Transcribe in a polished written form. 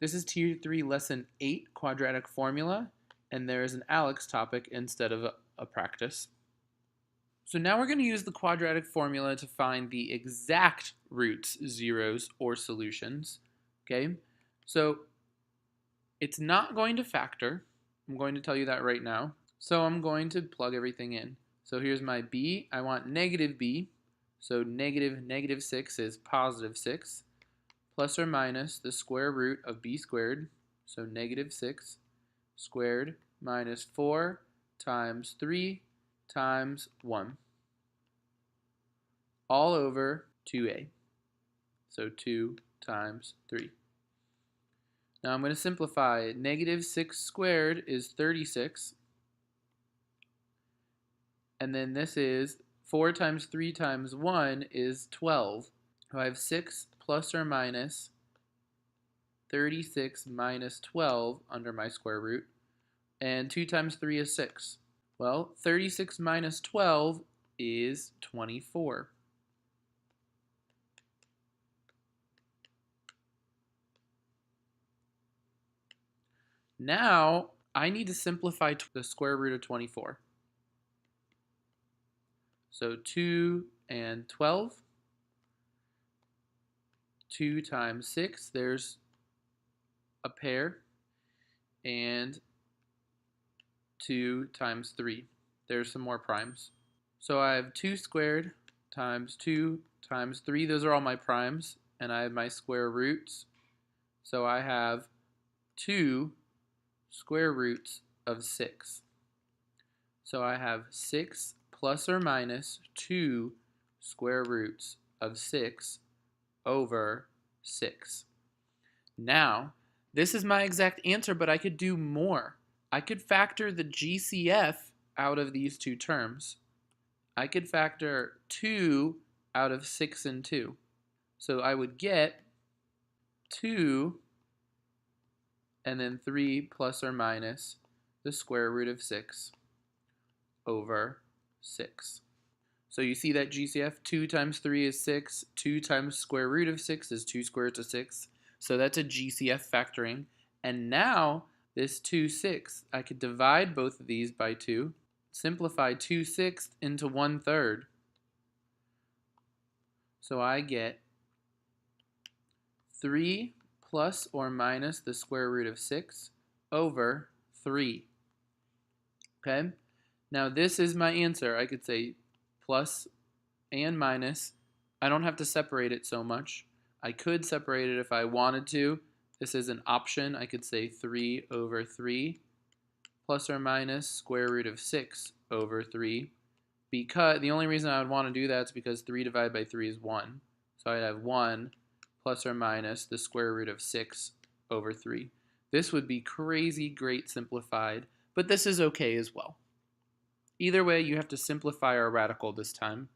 This is Tier 3 Lesson 8, Quadratic Formula, and there is an Alex topic instead of a practice. So now we're going to use the quadratic formula to find the exact roots, zeros, or solutions. Okay, so it's not going to factor. I'm going to tell you that right now. So I'm going to plug everything in. So here's my b. I want negative b. So negative 6 is positive 6. Plus or minus the square root of b squared. So negative 6 squared minus 4 times 3 times 1. All over 2a. So 2 times 3. Now I'm going to simplify. Negative 6 squared is 36. And then this is 4 times 3 times 1 is 12. So I have 6 plus or minus 36 minus 12 under my square root. And 2 times 3 is 6. Well, 36 minus 12 is 24. Now, I need to simplify the square root of 24. So 2 and 12. 2 times 6, there's a pair. And 2 times 3. There's some more primes. So I have 2 squared times 2 times 3. Those are all my primes. And I have my square roots. So I have 2 square roots of 6. So I have 6 plus or minus 2 square roots of 6 over 6. Now, this is my exact answer, but I could do more. I could factor the GCF out of these two terms. I could factor 2 out of 6 and 2. So I would get 2 and then 3 plus or minus the square root of 6 over 6. So you see that GCF, 2 times 3 is 6, 2 times square root of 6 is 2 square root of 6. So that's a GCF factoring. And now this 2/6, I could divide both of these by 2, simplify 2/6 into 1/3. So I get 3 plus or minus the square root of 6 over 3. Okay? Now this is my answer. I could say plus and minus. I don't have to separate it so much. I could separate it if I wanted to. This is an option. I could say 3 over 3 plus or minus square root of 6 over 3. Because the only reason I would want to do that is because 3 divided by 3 is 1. So I'd have 1 plus or minus the square root of 6 over 3. This would be crazy great simplified, but this is okay as well. Either way, you have to simplify our radical this time.